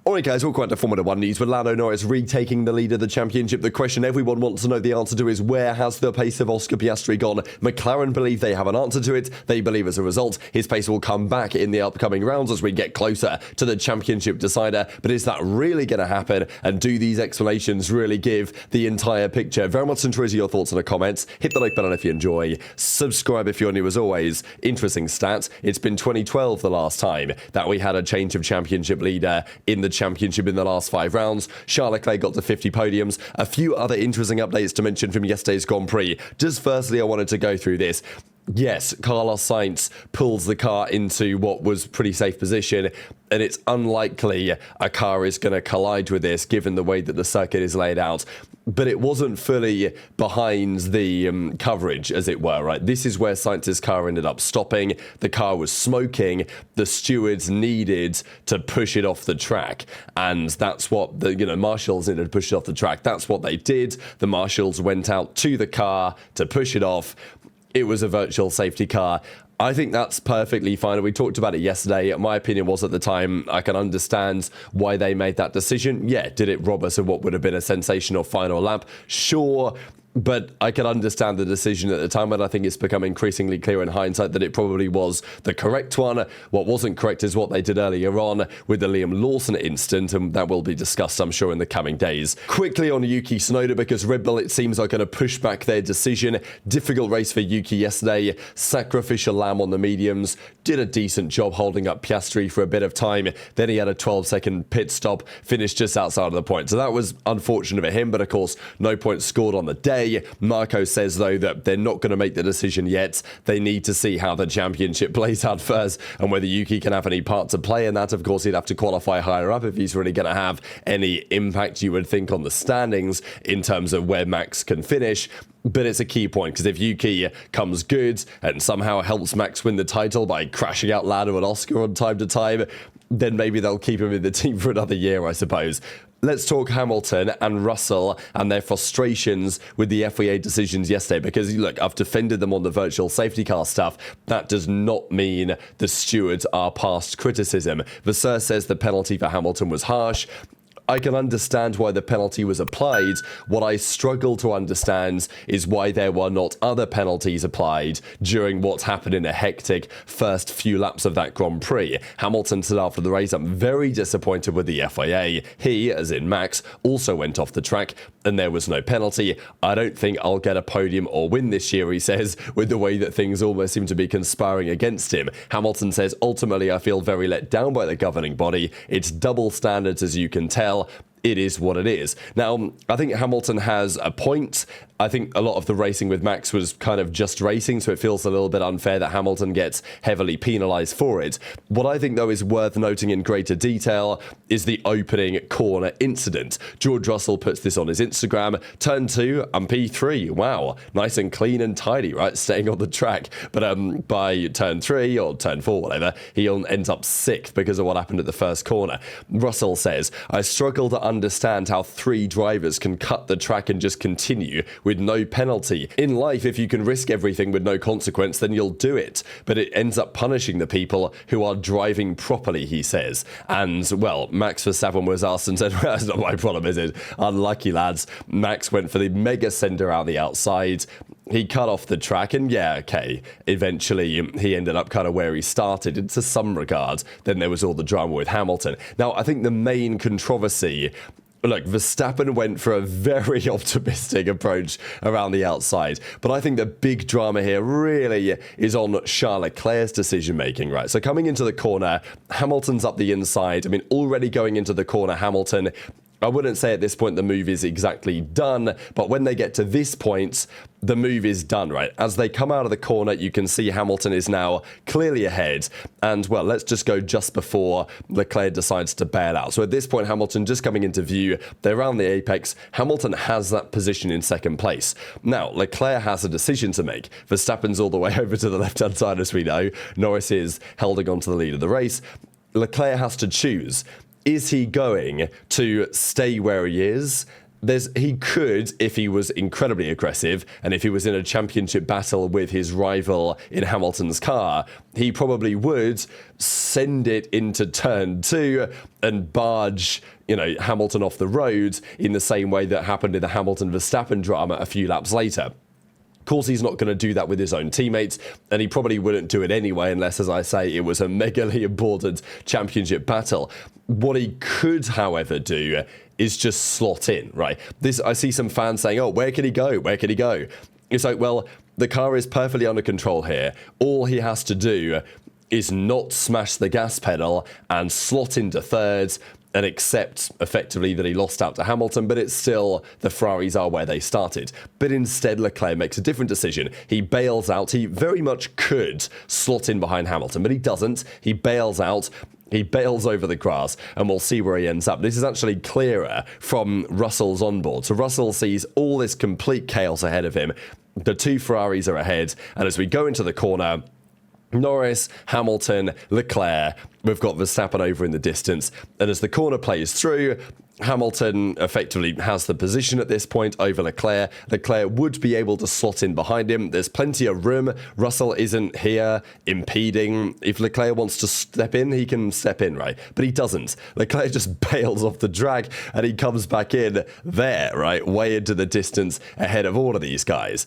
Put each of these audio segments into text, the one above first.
Alright guys, welcome back to Formula 1 news with Lando Norris retaking the lead of the championship. The question everyone wants to know the answer to is, where has the pace of Oscar Piastri gone? McLaren believe they have an answer to it. They believe as a result his pace will come back in the upcoming rounds as we get closer to the championship decider. But is that really going to happen? And do these explanations really give the entire picture? Very much interested in your thoughts in the comments. Hit the like button if you enjoy. Subscribe if you're new as always. Interesting stats. It's been 2012 the last time that we had a change of championship leader in the championship in the last 5 rounds. Charles Leclerc got to 50 podiums. A few other interesting updates to mention from yesterday's Grand Prix. Just firstly, I wanted to go through this. Yes, Carlos Sainz pulls the car into what was pretty safe position, and it's unlikely a car is going to collide with this given the way that the circuit is laid out. But it wasn't fully behind the coverage, as it were, right? This is where Sainz's car ended up stopping. The car was smoking. The stewards needed to push it off the track, and that's what the marshals needed to push it off the track. That's what they did. The marshals went out to the car to push it off. It was a virtual safety car. I think that's perfectly fine. We talked about it yesterday. My opinion was at the time, I can understand why they made that decision. Yeah, did it rob us of what would have been a sensational final lap? Sure. But I can understand the decision at the time, and I think it's become increasingly clear in hindsight that it probably was the correct one. What wasn't correct is what they did earlier on with the Liam Lawson incident, and that will be discussed, I'm sure, in the coming days. Quickly on Yuki Tsunoda, because Red Bull, it seems, are going to push back their decision. Difficult race for Yuki yesterday. Sacrificial lamb on the mediums. Did a decent job holding up Piastri for a bit of time. Then he had a 12-second pit stop, finished just outside of the point. So that was unfortunate for him, but of course, no points scored on the day. Marco says, though, that they're not going to make the decision yet. They need to see how the championship plays out first and whether Yuki can have any part to play in that. Of course, he'd have to qualify higher up if he's really going to have any impact, you would think, on the standings in terms of where Max can finish. But it's a key point, because if Yuki comes good and somehow helps Max win the title by crashing out Lando and Oscar on time to time, then maybe they'll keep him in the team for another year, I suppose. Let's talk Hamilton and Russell and their frustrations with the FIA decisions yesterday, because, look, I've defended them on the virtual safety car stuff. That does not mean the stewards are past criticism. Vasseur says the penalty for Hamilton was harsh. I can understand why the penalty was applied. What I struggle to understand is why there were not other penalties applied during what happened in a hectic first few laps of that Grand Prix. Hamilton said after the race, "I'm very disappointed with the FIA. He, as in Max, also went off the track and there was no penalty. I don't think I'll get a podium or win this year," he says, with the way that things almost seem to be conspiring against him. Hamilton says, "Ultimately, I feel very let down by the governing body. It's double standards, as you can tell. It is what it is." Now, I think Hamilton has a point. I think a lot of the racing with Max was kind of just racing, so it feels a little bit unfair that Hamilton gets heavily penalised for it. What I think, though, is worth noting in greater detail is the opening corner incident. George Russell puts this on his Instagram. Turn 2 and P3. Wow, nice and clean and tidy, right? Staying on the track. But by turn 3 or turn 4, whatever, he ends up 6th because of what happened at the first corner. Russell says, "I struggle to understand how 3 drivers can cut the track and just continue with no penalty. In life, if you can risk everything with no consequence, then you'll do it. But it ends up punishing the people who are driving properly," he says. And, well, Max Verstappen was asked and said, "Well, that's not my problem, is it? Unlucky, lads." Max went for the mega sender out the outside. He cut off the track, and yeah, okay, eventually he ended up kind of where he started to some regard. Then there was all the drama with Hamilton. Now, I think the main controversy, look, Verstappen went for a very optimistic approach around the outside, but I think the big drama here really is on Charles Leclerc's decision-making, right? So coming into the corner, Hamilton's up the inside. I mean, already going into the corner, Hamilton, I wouldn't say at this point the move is exactly done, but when they get to this point, the move is done, right? As they come out of the corner, you can see Hamilton is now clearly ahead. And, well, let's just go just before Leclerc decides to bail out. So at this point, Hamilton just coming into view. They're around the apex. Hamilton has that position in second place. Now, Leclerc has a decision to make. Verstappen's all the way over to the left-hand side, as we know. Norris is holding on to the lead of the race. Leclerc has to choose. Is he going to stay where he is, he could, if he was incredibly aggressive and if he was in a championship battle with his rival in Hamilton's car, he probably would send it into turn 2 and barge, Hamilton off the road in the same way that happened in the Hamilton-Verstappen drama a few laps later. Of course, he's not going to do that with his own teammates, and he probably wouldn't do it anyway unless, as I say, it was a megally important championship battle. What he could, however, do is just slot in, right? I see some fans saying, oh, where can he go? Where can he go? It's like, well, the car is perfectly under control here. All he has to do is not smash the gas pedal and slot into third and accept effectively that he lost out to Hamilton, but it's still, the Ferraris are where they started. But instead, Leclerc makes a different decision. He bails out. He very much could slot in behind Hamilton, but he doesn't. He bails out. He bails over the grass, and we'll see where he ends up. This is actually clearer from Russell's onboard. So Russell sees all this complete chaos ahead of him. The two Ferraris are ahead, and as we go into the corner, Norris, Hamilton, Leclerc, we've got Verstappen over in the distance. And as the corner plays through, Hamilton effectively has the position at this point over Leclerc. Leclerc would be able to slot in behind him. There's plenty of room. Russell isn't here impeding. If Leclerc wants to step in, he can step in, right? But he doesn't. Leclerc just bails off the drag and he comes back in there, right? Way into the distance ahead of all of these guys.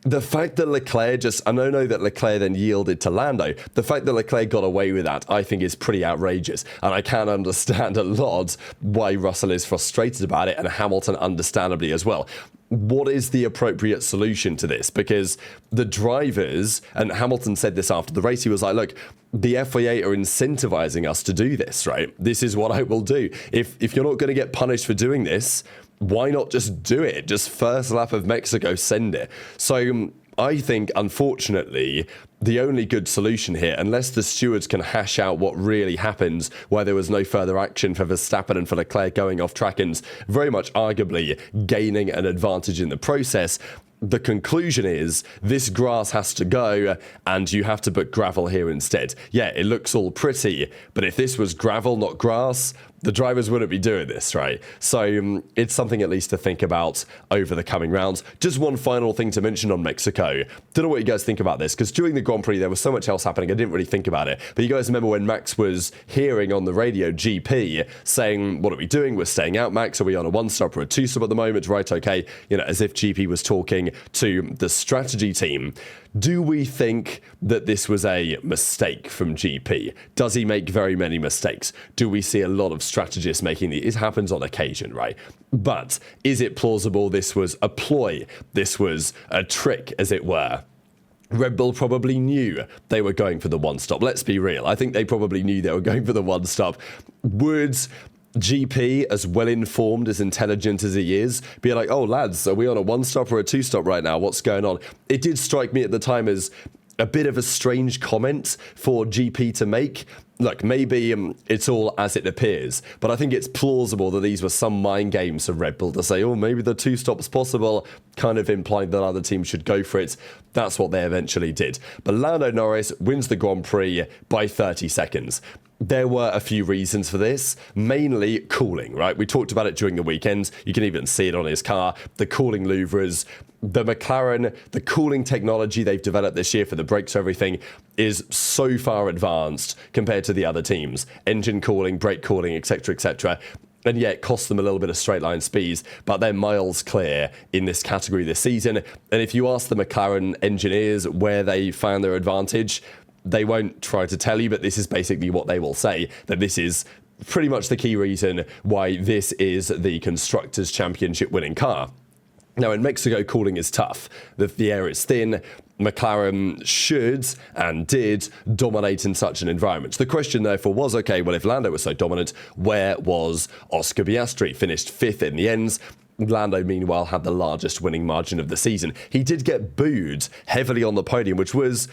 The fact that Leclerc I don't know that Leclerc then yielded to Lando. The fact that Leclerc got away with that, I think, is pretty outrageous. And I can understand a lot why Russell is frustrated about it, and Hamilton understandably as well. What is the appropriate solution to this? Because the drivers, and Hamilton said this after the race, he was like, look, the FIA are incentivizing us to do this, right? This is what I will do. If you're not going to get punished for doing this, why not just do it? Just first lap of Mexico, send it. So I think, unfortunately, the only good solution here, unless the stewards can hash out what really happened, where there was no further action for Verstappen and for Leclerc going off track and very much arguably gaining an advantage in the process, the conclusion is this grass has to go and you have to put gravel here instead. Yeah, it looks all pretty, but if this was gravel, not grass, the drivers wouldn't be doing this, right? So it's something at least to think about over the coming rounds. Just one final thing to mention on Mexico. Don't know what you guys think about this, because during the Grand Prix there was so much else happening, I didn't really think about it. But you guys remember when Max was hearing on the radio GP saying, what are we doing? We're staying out, Max. Are we on a one-stop or a two-stop at the moment? Right, okay. As if GP was talking to the strategy team. Do we think that this was a mistake from GP? Does he make very many mistakes? Do we see a lot of strategists making these? It happens on occasion, right? But is it plausible this was a ploy? This was a trick, as it were? Red Bull probably knew they were going for the one-stop. Let's be real. I think they probably knew they were going for the one-stop. Would GP, as well-informed, as intelligent as he is, be like, oh, lads, are we on a one-stop or a two-stop right now? What's going on? It did strike me at the time as a bit of a strange comment for GP to make. Look, maybe it's all as it appears, but I think it's plausible that these were some mind games for Red Bull to say, oh, maybe the two stops possible, kind of implying that other teams should go for it. That's what they eventually did. But Lando Norris wins the Grand Prix by 30 seconds. There were a few reasons for this, mainly cooling, right? We talked about it during the weekend. You can even see it on his car. The cooling louvres, the McLaren, the cooling technology they've developed this year for the brakes, everything is so far advanced compared to the other teams. Engine cooling, brake cooling, etc., etc. And yeah, it costs them a little bit of straight line speeds, but they're miles clear in this category this season. And if you ask the McLaren engineers where they found their advantage, they won't try to tell you, but this is basically what they will say, that this is pretty much the key reason why this is the Constructors' Championship winning car. Now, in Mexico, cooling is tough. The air is thin. McLaren should and did dominate in such an environment. The question, therefore, was, okay, well, if Lando was so dominant, where was Oscar Piastri? Finished 5th in the ends. Lando, meanwhile, had the largest winning margin of the season. He did get booed heavily on the podium, which was,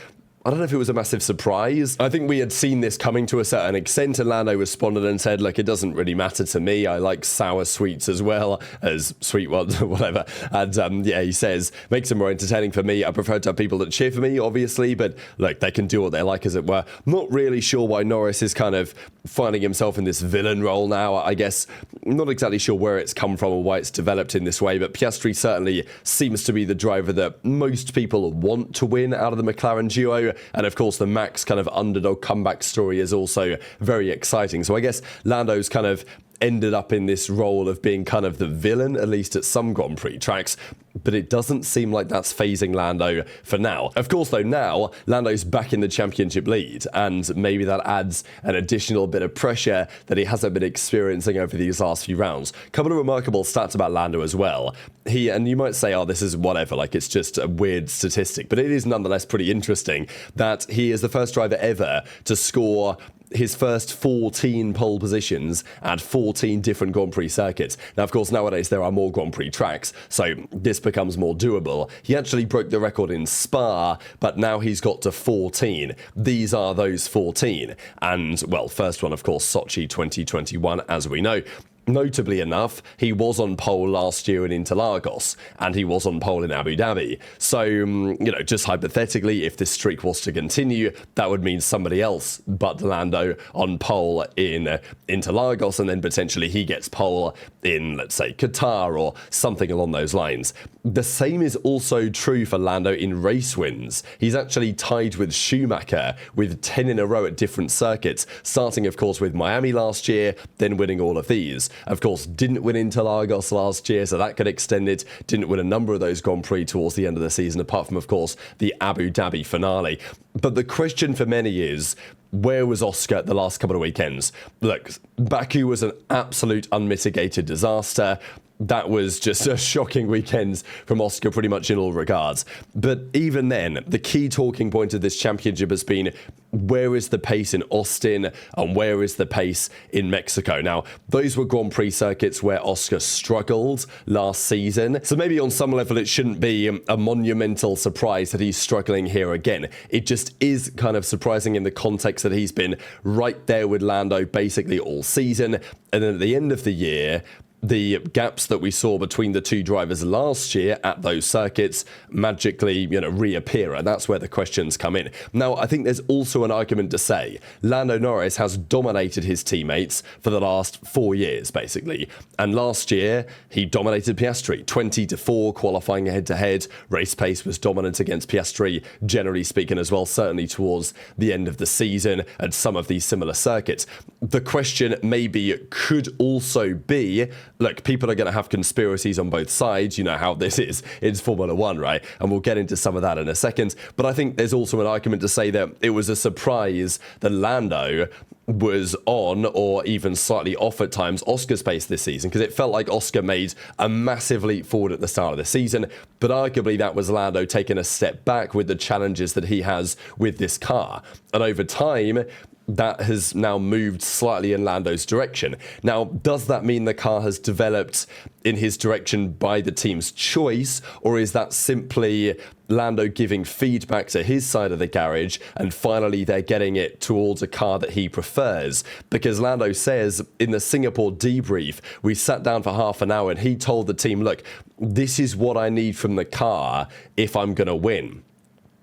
I don't know if it was a massive surprise. I think we had seen this coming to a certain extent, and Lando responded and said, look, it doesn't really matter to me. I like sour sweets as well as sweet ones or whatever. And yeah, he says, makes it more entertaining for me. I prefer to have people that cheer for me, obviously, but look, they can do what they like, as it were. Not really sure why Norris is kind of finding himself in this villain role now. I guess not exactly sure where it's come from or why it's developed in this way, but Piastri certainly seems to be the driver that most people want to win out of the McLaren duo. And of course, the Max kind of underdog comeback story is also very exciting. So I guess Lando's kind of ended up in this role of being kind of the villain, at least at some Grand Prix tracks, but it doesn't seem like that's phasing Lando for now. Of course, though, now Lando's back in the championship lead, and maybe that adds an additional bit of pressure that he hasn't been experiencing over these last few rounds. A couple of remarkable stats about Lando as well. And you might say, oh, this is whatever, like it's just a weird statistic, but it is nonetheless pretty interesting that he is the first driver ever to score his first 14 pole positions at 14 different Grand Prix circuits. Now, of course, nowadays there are more Grand Prix tracks, so this becomes more doable. He actually broke the record in Spa, but now he's got to 14. These are those 14. And, well, first one, of course, Sochi 2021, as we know. Notably enough, he was on pole last year in Interlagos, and he was on pole in Abu Dhabi. So, just hypothetically, if this streak was to continue, that would mean somebody else but Lando on pole in Interlagos, and then potentially he gets pole in, let's say, Qatar or something along those lines. The same is also true for Lando in race wins. He's actually tied with Schumacher with 10 in a row at different circuits, starting, of course, with Miami last year, then winning all of these. Of course, didn't win Interlagos last year, so that could extend it. Didn't win a number of those Grand Prix towards the end of the season, apart from, of course, the Abu Dhabi finale. But the question for many is, where was Oscar the last couple of weekends? Look, Baku was an absolute unmitigated disaster. That was just a shocking weekend from Oscar pretty much in all regards. But even then, the key talking point of this championship has been, where is the pace in Austin and where is the pace in Mexico? Now, those were Grand Prix circuits where Oscar struggled last season. So maybe on some level it shouldn't be a monumental surprise that he's struggling here again. It just is kind of surprising in the context that he's been right there with Lando basically all season. And then at the end of the year, the gaps that we saw between the two drivers last year at those circuits magically, reappear, and that's where the questions come in. Now, I think there's also an argument to say Lando Norris has dominated his teammates for the last 4 years, basically. And last year, he dominated Piastri, 20-4, qualifying head-to-head. Race pace was dominant against Piastri, generally speaking as well, certainly towards the end of the season at some of these similar circuits. The question maybe could also be, look, people are going to have conspiracies on both sides. You know how this is. It's Formula One, right? And we'll get into some of that in a second. But I think there's also an argument to say that it was a surprise that Lando was on, or even slightly off at times, Oscar's pace this season, because it felt like Oscar made a massive leap forward at the start of the season, but arguably that was Lando taking a step back with the challenges that he has with this car. And over time, that has now moved slightly in Lando's direction. Now, does that mean the car has developed in his direction by the team's choice, or is that simply Lando giving feedback to his side of the garage and finally they're getting it towards a car that he prefers? Because Lando says in the Singapore debrief, we sat down for half an hour and he told the team, look, this is what I need from the car if I'm going to win.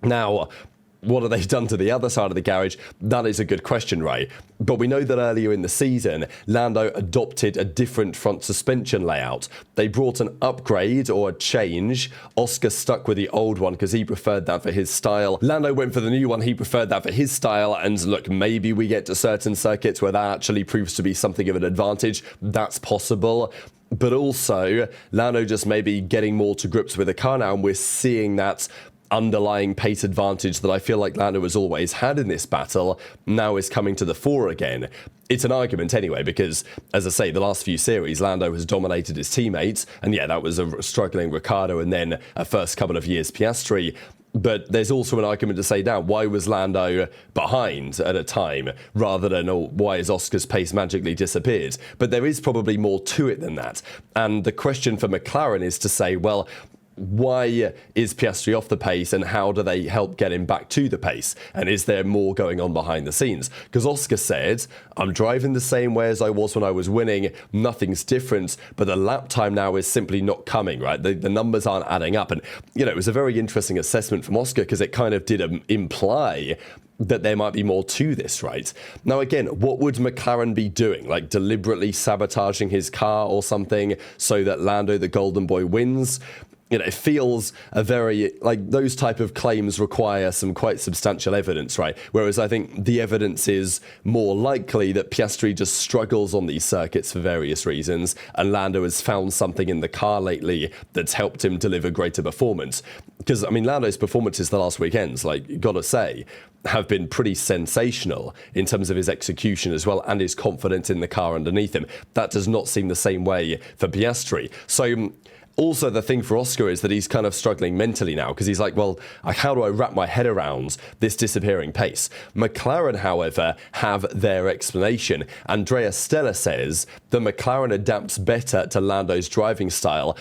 Now, what have they done to the other side of the garage? That is a good question, right? But we know that earlier in the season, Lando adopted a different front suspension layout. They brought an upgrade or a change. Oscar stuck with the old one because he preferred that for his style. Lando went for the new one. He preferred that for his style. And look, maybe we get to certain circuits where that actually proves to be something of an advantage. That's possible. But also, Lando just maybe getting more to grips with the car now, and we're seeing that underlying pace advantage that I feel like Lando has always had in this battle now is coming to the fore again. It's an argument anyway, because, as I say, the last few series, Lando has dominated his teammates, and yeah, that was a struggling Ricciardo and then a first couple of years Piastri. But there's also an argument to say now, why was Lando behind at a time rather than why has Oscar's pace magically disappeared? But there is probably more to it than that. And the question for McLaren is to say, well, why is Piastri off the pace and how do they help get him back to the pace? And is there more going on behind the scenes? Because Oscar said, I'm driving the same way as I was when I was winning. Nothing's different, but the lap time now is simply not coming, right? The numbers aren't adding up. And, it was a very interesting assessment from Oscar because it kind of did imply that there might be more to this, right? Now, again, what would McLaren be doing? Like deliberately sabotaging his car or something so that Lando, the golden boy, wins? You know, it feels a very, like, those type of claims require some quite substantial evidence, right? Whereas I think the evidence is more likely that Piastri just struggles on these circuits for various reasons, and Lando has found something in the car lately that's helped him deliver greater performance. Because, I mean, Lando's performances the last weekends, like, gotta say, have been pretty sensational in terms of his execution as well and his confidence in the car underneath him. That does not seem the same way for Piastri. So, also, the thing for Oscar is that he's kind of struggling mentally now because he's like, well, how do I wrap my head around this disappearing pace? McLaren, however, have their explanation. Andrea Stella says that McLaren adapts better to Lando's driving style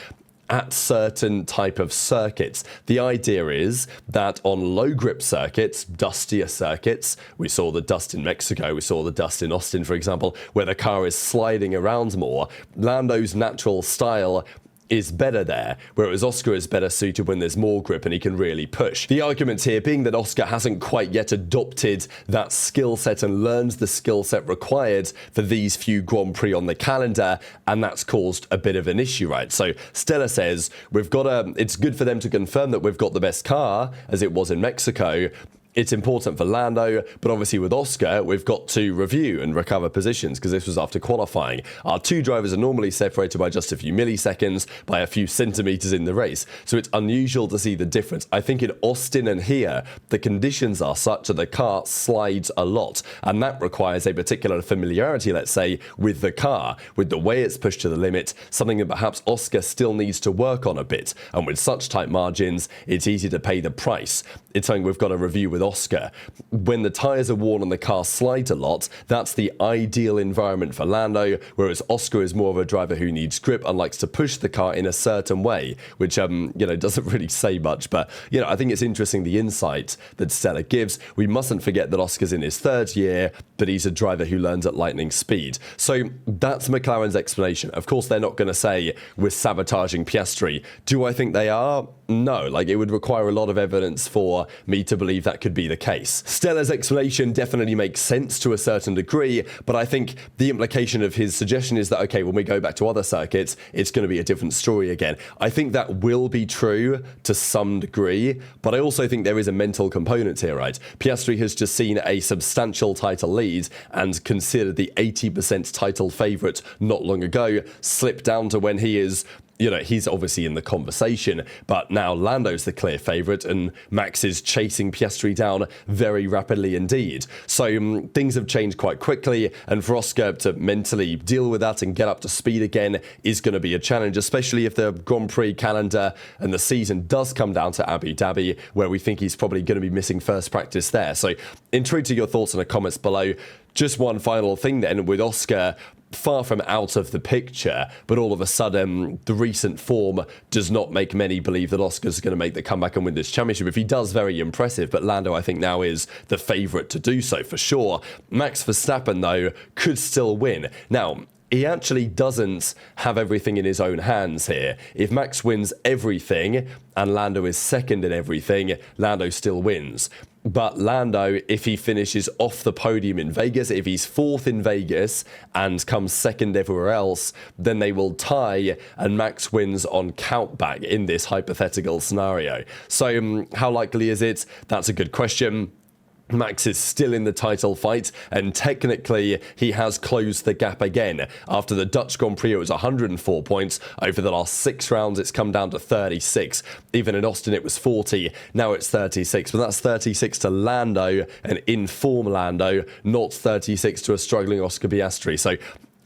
at certain type of circuits. The idea is that on low grip circuits, dustier circuits, we saw the dust in Mexico, we saw the dust in Austin, for example, where the car is sliding around more, Lando's natural style is better there, whereas Oscar is better suited when there's more grip and he can really push. The argument here being that Oscar hasn't quite yet adopted that skill set and learned the skill set required for these few Grand Prix on the calendar, and that's caused a bit of an issue, right? So Stella says, it's good for them to confirm that we've got the best car, as it was in Mexico. It's important for Lando, but obviously with Oscar, we've got to review and recover positions because this was after qualifying. Our two drivers are normally separated by just a few milliseconds, by a few centimeters in the race. So it's unusual to see the difference. I think in Austin and here, the conditions are such that the car slides a lot, and that requires a particular familiarity, let's say, with the car, with the way it's pushed to the limit, something that perhaps Oscar still needs to work on a bit. And with such tight margins, it's easy to pay the price. It's something we've got to review with Oscar. When the tyres are worn and the car slides a lot, that's the ideal environment for Lando, whereas Oscar is more of a driver who needs grip and likes to push the car in a certain way, which, doesn't really say much. But, I think it's interesting the insight that Stella gives. We mustn't forget that Oscar's in his third year, but he's a driver who learns at lightning speed. So that's McLaren's explanation. Of course, they're not going to say we're sabotaging Piastri. Do I think they are? No, it would require a lot of evidence for me to believe that could be the case. Stella's explanation definitely makes sense to a certain degree, but I think the implication of his suggestion is that, okay, when we go back to other circuits, it's going to be a different story again. I think that will be true to some degree, but I also think there is a mental component here, right? Piastri has just seen a substantial title lead and considered the 80% title favourite not long ago, slip down to when he is he's obviously in the conversation, but now Lando's the clear favourite and Max is chasing Piastri down very rapidly indeed. So things have changed quite quickly, and for Oscar to mentally deal with that and get up to speed again is going to be a challenge, especially if the Grand Prix calendar and the season does come down to Abu Dhabi, where we think he's probably going to be missing first practice there. So intrigued to your thoughts in the comments below. Just one final thing then with Oscar, far from out of the picture, but all of a sudden the recent form does not make many believe that Oscar's going to make the comeback and win this championship. If he does, very impressive, but Lando I think now is the favourite to do so for sure. Max Verstappen though could still win. Now, he actually doesn't have everything in his own hands here. If Max wins everything and Lando is second in everything, Lando still wins. But Lando, if he finishes off the podium in Vegas, if he's fourth in Vegas and comes second everywhere else, then they will tie and Max wins on countback in this hypothetical scenario. So how likely is it? That's a good question. Max is still in the title fight, and technically he has closed the gap again. After the Dutch Grand Prix, it was 104 points. Over the last 6 rounds, it's come down to 36. Even in Austin, it was 40. Now it's 36. But that's 36 to Lando, an in-form Lando, not 36 to a struggling Oscar Piastri. So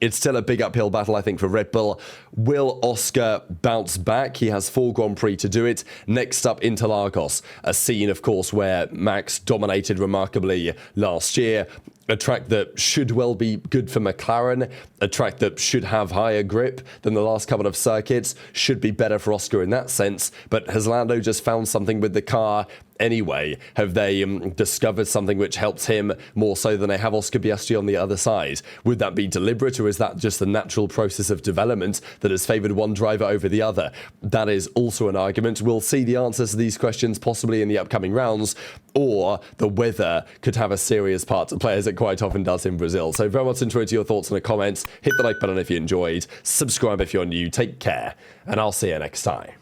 it's still a big uphill battle, I think, for Red Bull. Will Oscar bounce back? He has 4 Grand Prix to do it. Next up, Interlagos, a scene, of course, where Max dominated remarkably last year. a track that should well be good for McLaren, a track that should have higher grip than the last couple of circuits, should be better for Oscar in that sense. But has Lando just found something with the car anyway? Have they discovered something which helps him more so than they have Oscar Piastri on the other side? Would that be deliberate, or is that just the natural process of development that has favoured one driver over the other? That is also an argument. We'll see the answers to these questions possibly in the upcoming rounds, or the weather could have a serious part to play, as it quite often does in Brazil. So very much enjoyed your thoughts in the comments. Hit the like button if you enjoyed. Subscribe if you're new. Take care, and I'll see you next time.